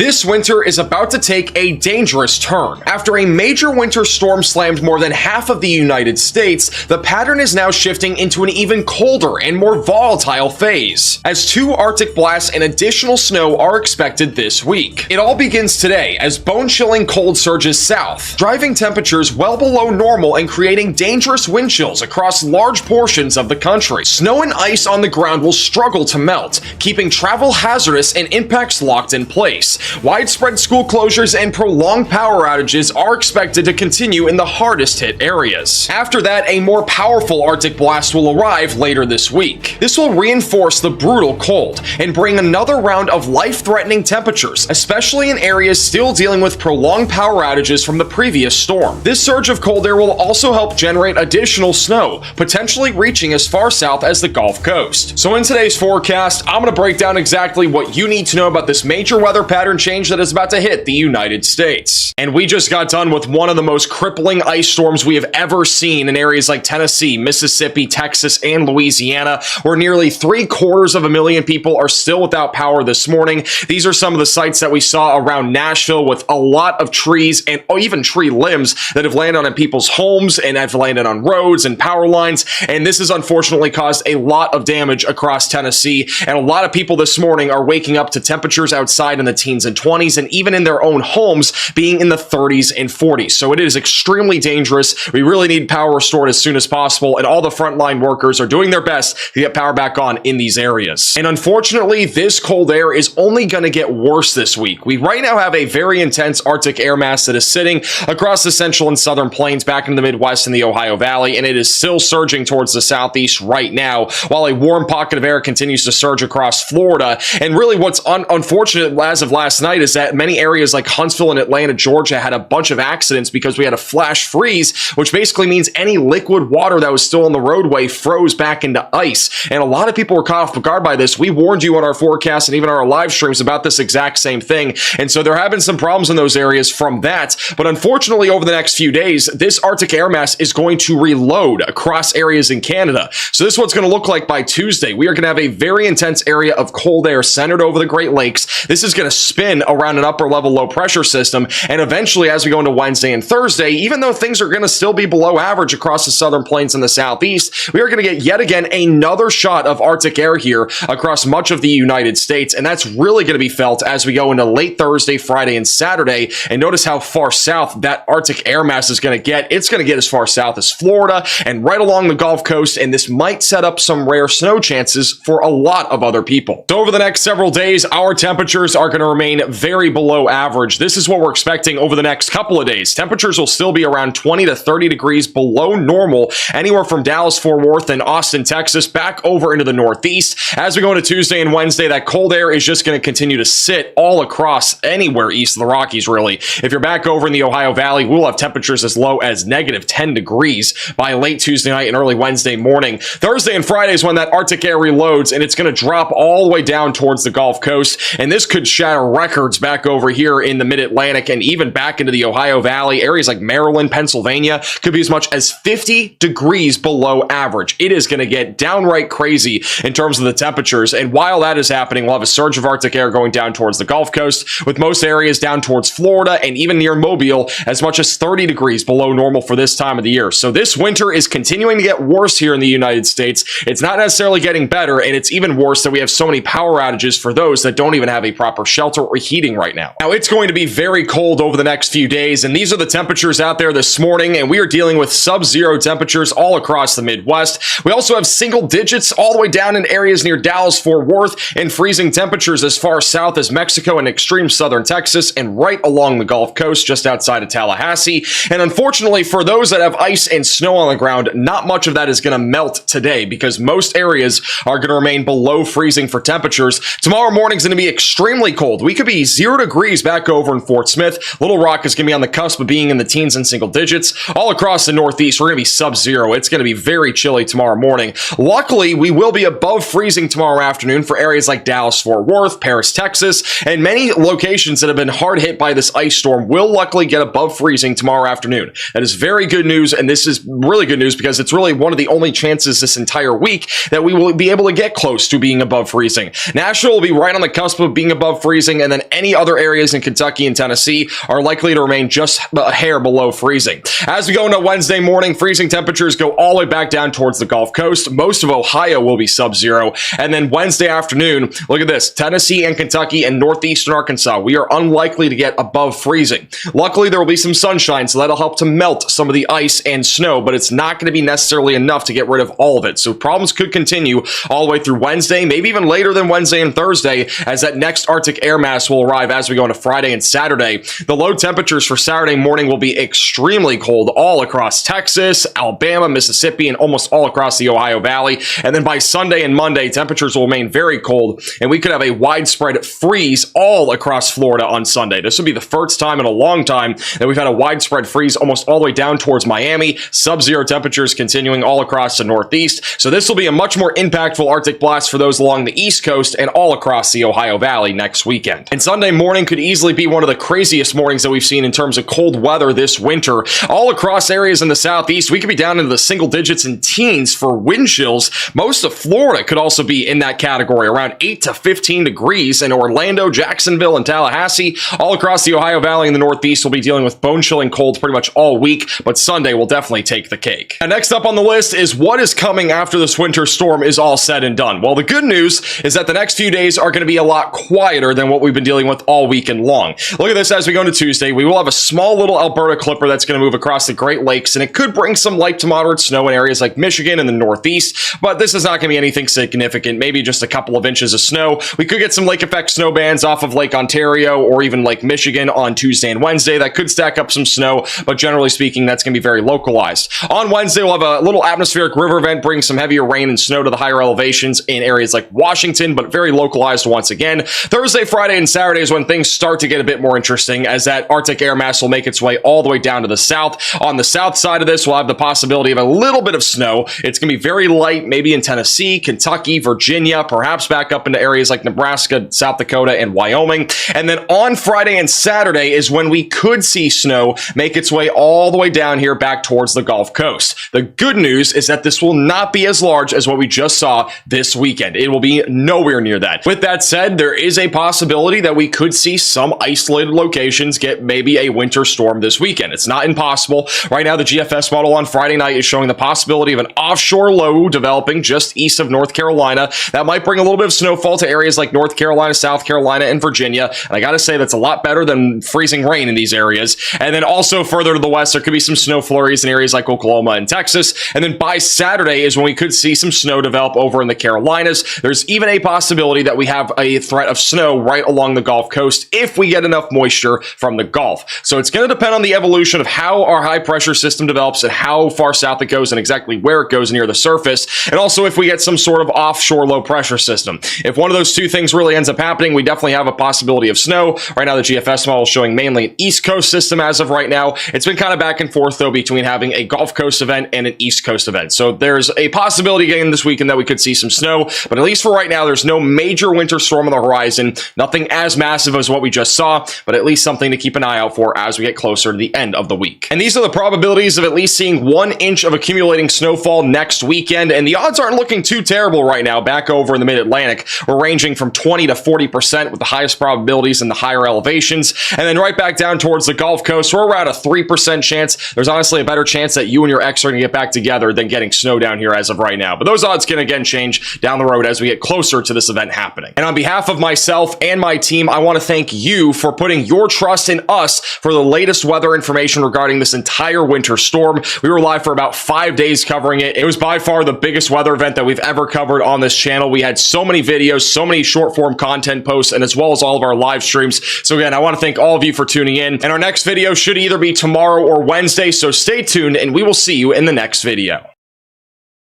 This winter is about to take a dangerous turn. After a major winter storm slammed more than half of the United States, the pattern is now shifting into an even colder and more volatile phase, as 2 Arctic blasts and additional snow are expected this week. It all begins today as bone-chilling cold surges south, driving temperatures well below normal and creating dangerous wind chills across large portions of the country. Snow and ice on the ground will struggle to melt, keeping travel hazardous and impacts locked in place. Widespread school closures and prolonged power outages are expected to continue in the hardest hit areas. After that, a more powerful Arctic blast will arrive later this week. This will reinforce the brutal cold and bring another round of life-threatening temperatures, especially in areas still dealing with prolonged power outages from the previous storm. This surge of cold air will also help generate additional snow, potentially reaching as far south as the Gulf Coast. So in today's forecast, I'm going to break down exactly what you need to know about this major weather pattern change that is about to hit the United States. And we just got done with one of the most crippling ice storms we have ever seen in areas like Tennessee, Mississippi, Texas, and Louisiana, where nearly 750,000 people are still without power this morning. These are some of the sites that we saw around Nashville, with a lot of trees and even tree limbs that have landed on people's homes and have landed on roads and power lines. And this has unfortunately caused a lot of damage across Tennessee. And a lot of people this morning are waking up to temperatures outside in the teens and 20s, and even in their own homes being in the 30s and 40s. So it is extremely dangerous. We really need power restored as soon as possible, and all the frontline workers are doing their best to get power back on in these areas. And unfortunately, this cold air is only going to get worse this week. We right now have a very intense Arctic air mass that is sitting across the central and southern plains back into the Midwest and the Ohio Valley, and it is still surging towards the southeast right now, while a warm pocket of air continues to surge across Florida. And really what's unfortunate as of last night is that many areas like Huntsville and Atlanta, Georgia had a bunch of accidents because we had a flash freeze, which basically means any liquid water that was still on the roadway froze back into ice. And a lot of people were caught off guard by this. We warned you on our forecast and even our live streams about this exact same thing. And so there have been some problems in those areas from that. But unfortunately, over the next few days, this Arctic air mass is going to reload across areas in Canada. So this is what's going to look like by Tuesday. We are going to have a very intense area of cold air centered over the Great Lakes. This is going to spin around an upper level low pressure system, and eventually as we go into Wednesday and Thursday, even though things are going to still be below average across the southern plains and the southeast, we are going to get yet again another shot of Arctic air here across much of the United States, and that's really going to be felt as we go into late Thursday, Friday, and Saturday. And notice how far south that Arctic air mass is going to get. It's going to get as far south as Florida and right along the Gulf Coast, and this might set up some rare snow chances for a lot of other people. So over the next several days, our temperatures are going to remain very below average. This is what we're expecting over the next couple of days. Temperatures will still be around 20 to 30 degrees below normal, anywhere from Dallas, Fort Worth, and Austin, Texas, back over into the Northeast. As we go into Tuesday and Wednesday, that cold air is just going to continue to sit all across anywhere east of the Rockies, really. If you're back over in the Ohio Valley, we'll have temperatures as low as negative 10 degrees by late Tuesday night and early Wednesday morning. Thursday and Friday is when that Arctic air reloads, and it's going to drop all the way down towards the Gulf Coast, and this could shatter records back over here in the mid-Atlantic and even back into the Ohio Valley. Areas like Maryland, Pennsylvania could be as much as 50 degrees below average. It is going to get downright crazy in terms of the temperatures, and while that is happening, we'll have a surge of Arctic air going down towards the Gulf Coast, with most areas down towards Florida and even near Mobile as much as 30 degrees below normal for this time of the year. So this winter is continuing to get worse here in the United States. It's not necessarily getting better, and it's even worse that we have so many power outages for those that don't even have a proper shelter or heating right now. Now, it's going to be very cold over the next few days, and these are the temperatures out there this morning, and we are dealing with sub-zero temperatures all across the Midwest. We also have single digits all the way down in areas near Dallas, Fort Worth, and freezing temperatures as far south as Mexico and extreme southern Texas, and right along the Gulf Coast just outside of Tallahassee. And unfortunately, for those that have ice and snow on the ground, not much of that is going to melt today because most areas are going to remain below freezing for temperatures. Tomorrow morning is going to be extremely cold. We could be 0 degrees back over in Fort Smith. Little Rock is going to be on the cusp of being in the teens and single digits. All across the Northeast, we're going to be sub-zero. It's going to be very chilly tomorrow morning. Luckily, we will be above freezing tomorrow afternoon for areas like Dallas, Fort Worth, Paris, Texas, and many locations that have been hard hit by this ice storm will luckily get above freezing tomorrow afternoon. That is very good news, and this is really good news because it's really one of the only chances this entire week that we will be able to get close to being above freezing. Nashville will be right on the cusp of being above freezing, and and then any other areas in Kentucky and Tennessee are likely to remain just a hair below freezing. As we go into Wednesday morning, freezing temperatures go all the way back down towards the Gulf Coast. Most of Ohio will be sub-zero. And then Wednesday afternoon, look at this, Tennessee and Kentucky and northeastern Arkansas, we are unlikely to get above freezing. Luckily, there will be some sunshine, so that'll help to melt some of the ice and snow, but it's not going to be necessarily enough to get rid of all of it. So problems could continue all the way through Wednesday, maybe even later than Wednesday and Thursday, as that next Arctic air mass will arrive as we go into Friday and Saturday. The low temperatures for Saturday morning will be extremely cold all across Texas, Alabama, Mississippi, and almost all across the Ohio Valley. And then by Sunday and Monday, temperatures will remain very cold, and we could have a widespread freeze all across Florida on Sunday. This would be the first time in a long time that we've had a widespread freeze almost all the way down towards Miami. Sub-zero temperatures continuing all across the Northeast. So this will be a much more impactful Arctic blast for those along the East Coast and all across the Ohio Valley next weekend. And Sunday morning could easily be one of the craziest mornings that we've seen in terms of cold weather this winter. All across areas in the Southeast, we could be down into the single digits and teens for wind chills. Most of Florida could also be in that category, around 8 to 15 degrees in Orlando, Jacksonville, and Tallahassee. All across the Ohio Valley and the Northeast will be dealing with bone-chilling colds pretty much all week, but Sunday will definitely take the cake. And next up on the list is what is coming after this winter storm is all said and done. Well, the good news is that the next few days are going to be a lot quieter than what we've been dealing with all weekend long. Look at this as we go into Tuesday. We will have a small little Alberta clipper that's going to move across the Great Lakes, and it could bring some light to moderate snow in areas like Michigan and the Northeast, but this is not going to be anything significant, maybe just a couple of inches of snow. We could get some lake effect snow bands off of Lake Ontario or even Lake Michigan on Tuesday and Wednesday. That could stack up some snow, but generally speaking, that's going to be very localized. On Wednesday, we'll have a little atmospheric river event bring some heavier rain and snow to the higher elevations in areas like Washington, but very localized once again. Thursday, Friday, and Saturday is when things start to get a bit more interesting, as that Arctic air mass will make its way all the way down to the south. On the south side of this, we'll have the possibility of a little bit of snow. It's going to be very light, maybe in Tennessee, Kentucky, Virginia, perhaps back up into areas like Nebraska, South Dakota, and Wyoming. And then on Friday and Saturday is when we could see snow make its way all the way down here back towards the Gulf Coast. The good news is that this will not be as large as what we just saw this weekend. It will be nowhere near that. With that said, there is a possibility that we could see some isolated locations get maybe a winter storm this weekend. It's not impossible. Right now, the GFS model on Friday night is showing the possibility of an offshore low developing just east of North Carolina. That might bring a little bit of snowfall to areas like North Carolina, South Carolina, and Virginia. And I got to say, that's a lot better than freezing rain in these areas. And then also further to the west, there could be some snow flurries in areas like Oklahoma and Texas. And then by Saturday is when we could see some snow develop over in the Carolinas. There's even a possibility that we have a threat of snow right along the Gulf Coast if we get enough moisture from the Gulf. So it's going to depend on the evolution of how our high pressure system develops and how far south it goes and exactly where it goes near the surface. And also if we get some sort of offshore low pressure system. If one of those two things really ends up happening, we definitely have a possibility of snow. Right now, the GFS model is showing mainly an East Coast system as of right now. It's been kind of back and forth, though, between having a Gulf Coast event and an East Coast event. So there's a possibility again this weekend that we could see some snow, but at least for right now, there's no major winter storm on the horizon. Nothing as massive as what we just saw, but at least something to keep an eye out for as we get closer to the end of the week. And these are the probabilities of at least seeing 1 inch of accumulating snowfall next weekend, and the odds aren't looking too terrible right now. Back over in the mid-Atlantic, we're ranging from 20 to 40% with the highest probabilities in the higher elevations, and then right back down towards the Gulf Coast, we're around a 3% chance. There's honestly a better chance that you and your ex are going to get back together than getting snow down here as of right now, but those odds can again change down the road as we get closer to this event happening. And on behalf of myself and my team, I want to thank you for putting your trust in us for the latest weather information regarding this entire winter storm. We were live for about 5 days covering it. It was by far the biggest weather event that we've ever covered on this channel. We had so many videos, so many short form content posts, and as well as all of our live streams. So again, I want to thank all of you for tuning in, and our next video should either be tomorrow or Wednesday, so stay tuned and we will see you in the next video.